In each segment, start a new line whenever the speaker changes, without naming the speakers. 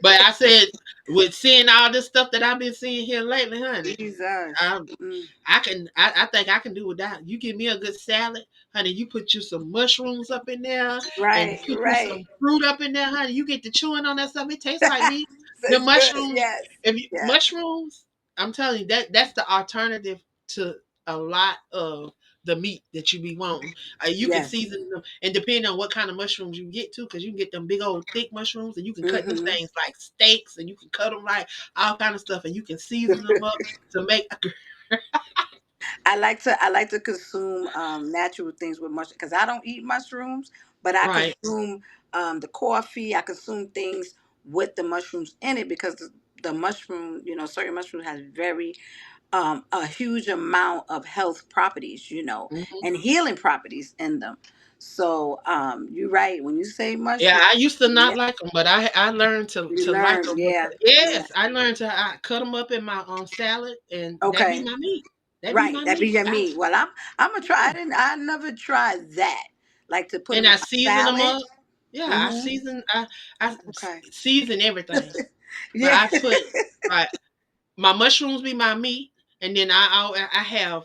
But I said, with seeing all this stuff that I've been seeing here lately, honey,
Jesus.
I I can I think I can do without. You give me a good salad, honey. You put you some mushrooms up in there and
Right,
put you
right.
some fruit up in there, honey. You get to chewing on that stuff. It tastes like meat.
So
The
it's good.
mushrooms,
Yes.
if you,
Yes.
mushrooms, I'm telling you that's the alternative to a lot of the meat that you be wanting. You can
Yes.
season them, and depending on what kind of mushrooms you get too, because you can get them big old thick mushrooms, and you can cut them
Hmm.
things like steaks, and you can cut them like all kind of stuff, and you can season them up to make.
I like to consume natural things with mushrooms because I don't eat mushrooms, but I
Right.
consume the coffee. I consume things with the mushrooms in it because the mushroom, certain mushrooms has very a huge amount of health properties,
Mhm.
and healing properties in them. So you're right when you say
Yeah,
mushroom.
I used to
Yeah,
not like them, but I learned
you
to like
learn.
them
Yeah,
because
yeah.
yes, I learned to I cut them up in my salad, and that be
Okay.
my meat. That be
Right,
my
that be
meat.
your meat. Well, I'm gonna try. I never tried that. Like to put
And
them in
I
my
season them
salad.
up. Yeah,
Mm-hmm.
I
Okay.
season everything, but
Yeah.
I put like my mushrooms be my meat, and then I have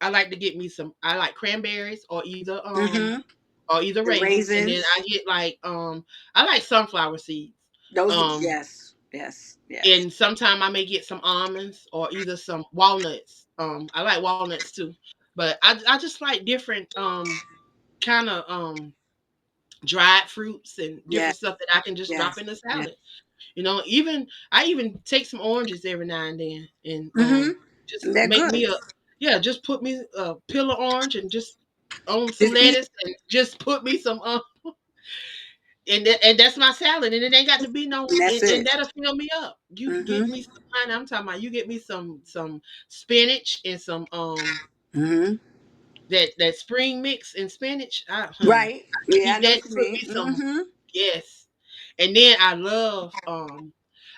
I like to get me some. I like cranberries
Mm-hmm.
or either
The
raisins, and then I
raisins.
get like I like sunflower seeds.
Those.
Um,
Yes. Yes. Yes.
and sometime I may get some almonds or either some walnuts. I like walnuts too, but I just like different kind of dried fruits and
Yes.
different stuff that I can just drop
Yes.
in the
Yes.
salad. Even I even take some oranges every now and then and just
Mm-hmm. They're
make
good.
me a yeah, just put me a peel of orange and just on some
Just eat.
lettuce and just put me some and that's my salad, and it ain't got to be no,
And that's
and
it.
that'll fill me up. You get
Mm-hmm.
me some, honey, I'm talking about you get me some spinach and some
Mm-hmm.
that spring mix and spinach. Honey,
Right.
I can
Yeah, I
eat
know
that
what
and
you
put
mean.
me some
Mm-hmm.
yes. And then I love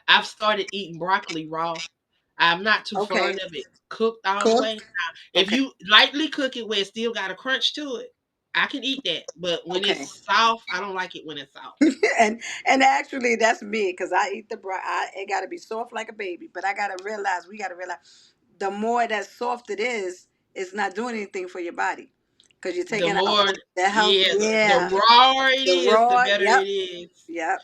I've started eating broccoli raw. I'm not too
Okay.
fond of it cooked all the way.
Cooked.
Now, if
Okay.
you lightly cook it where it still got a crunch to it, I can eat that. But when
Okay.
it's soft, I don't like it when it's soft.
and actually that's me because I eat the it got to be soft like a baby, but we got to realize the more that soft it is, it's not doing anything for your body because you're
The
taking out
more,
the health.
yeah, the
Yeah.
rawer it
The
is, the
raw.
better
Yep.
it is.
Yep.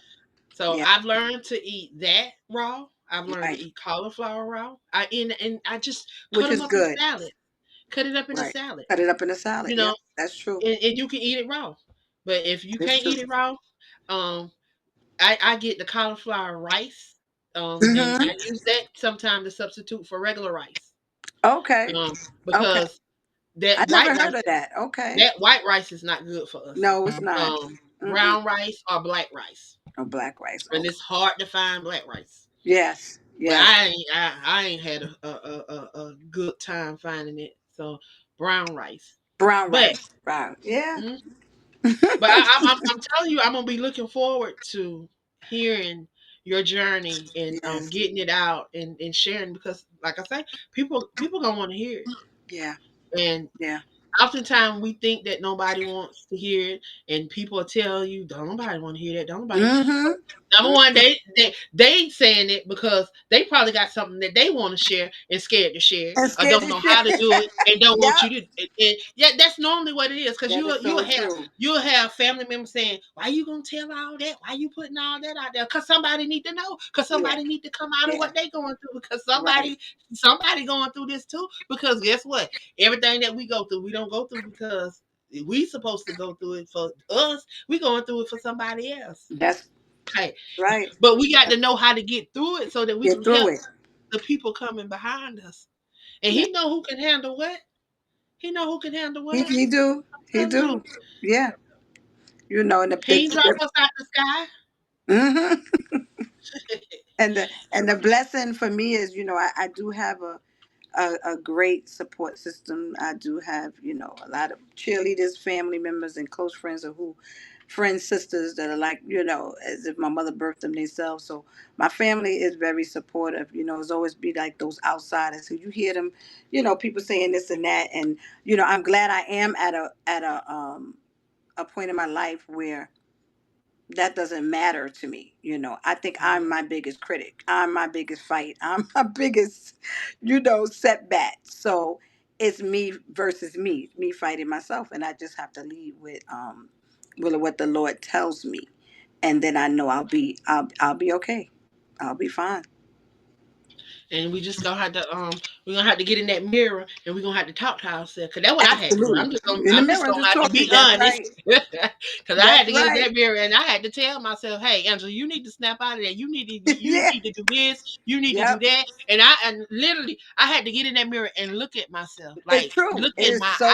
So
Yep.
I've learned to eat that raw. I've learned to
Right.
eat cauliflower raw. And I just cut
Which
them
is
up in
good.
salad. Cut it up in a
Right.
salad.
Cut it up in a salad.
You
Yep.
know,
That's true.
and you can eat it raw. But if you
That's
can't
true.
eat it raw, um, I get the cauliflower rice, and I
Mm-hmm.
use that sometimes to substitute for regular rice,
Okay. Okay.
because
I
that
never
white rice
heard of that. Okay.
that white rice is not good for us.
No, it's not. Mm-mm.
Brown rice or black rice,
Oh, black rice.
and
Okay.
it's hard to find black rice.
Yes.
But
Yes.
I ain't had a good time finding it. So brown rice,
Brown
but
rice. Brown. Yeah.
mm, but I'm telling you, I'm gonna be looking forward to hearing your journey and
Yes.
getting it out and sharing, because like I say, people gonna want to hear it.
Yeah.
And
Yeah.
oftentimes we think that nobody wants to hear it, and people tell you, "Don't nobody want to hear that. Don't nobody."
Mm-hmm.
Number one, they ain't saying it because they probably got something that they want to share and scared to share,
And
or
scared
don't
to
know
share.
how to do it and don't want you
Yep.
to. Yeah, that's normally what it is. Because
That is so true.
you'll have family members saying, "Why you gonna tell all that? Why you putting all that out there?" Because somebody need to know. Because
Yeah.
somebody need to come out of
Yeah.
what they going through. Because
Right.
somebody going through this too. Because guess what? Everything that we go through, we don't go through because we supposed to go through it for us. We going through it for somebody else.
That's
Okay,
right.
but we got to know how to get through it so that we
Get
can
through
help
it.
the people coming behind us. And
Yeah.
he know who can handle what. He know who can handle
He,
what.
he do.
I'm
He
telling you,
do. Yeah. And
he ain't drop us out the sky.
hmm and the blessing for me is, I do have a great support system. I do have, a lot of cheerleaders, family members, and close friends, or who friends, sisters that are like, as if my mother birthed them themselves. So my family is very supportive. It's always be like those outsiders who you hear them, people saying this and that, and I'm glad I am at a point in my life where that doesn't matter to me. I think I'm
Mhm.
my biggest critic. I'm my biggest fight. I'm my biggest, setback. So it's me versus me fighting myself, and I just have to lead with what the Lord tells me, and then I know I'll be okay. I'll be fine.
And we just gonna have to we're gonna have to get in that mirror and we're gonna have to talk to ourselves. Cause that's what I had to do.
Absolutely. In the
I'm just
mirror,
gonna
just
have to
talking.
be
That's
honest.
right.
Cause I had
That's
to get in
right.
that mirror and I had to tell myself, hey Angela, you need to snap out of that. You
Yeah.
need to do this, you need to do
Yep.
that. And literally I had to get in that mirror and look at myself.
It's
Like
true.
look
It
at
is
my
so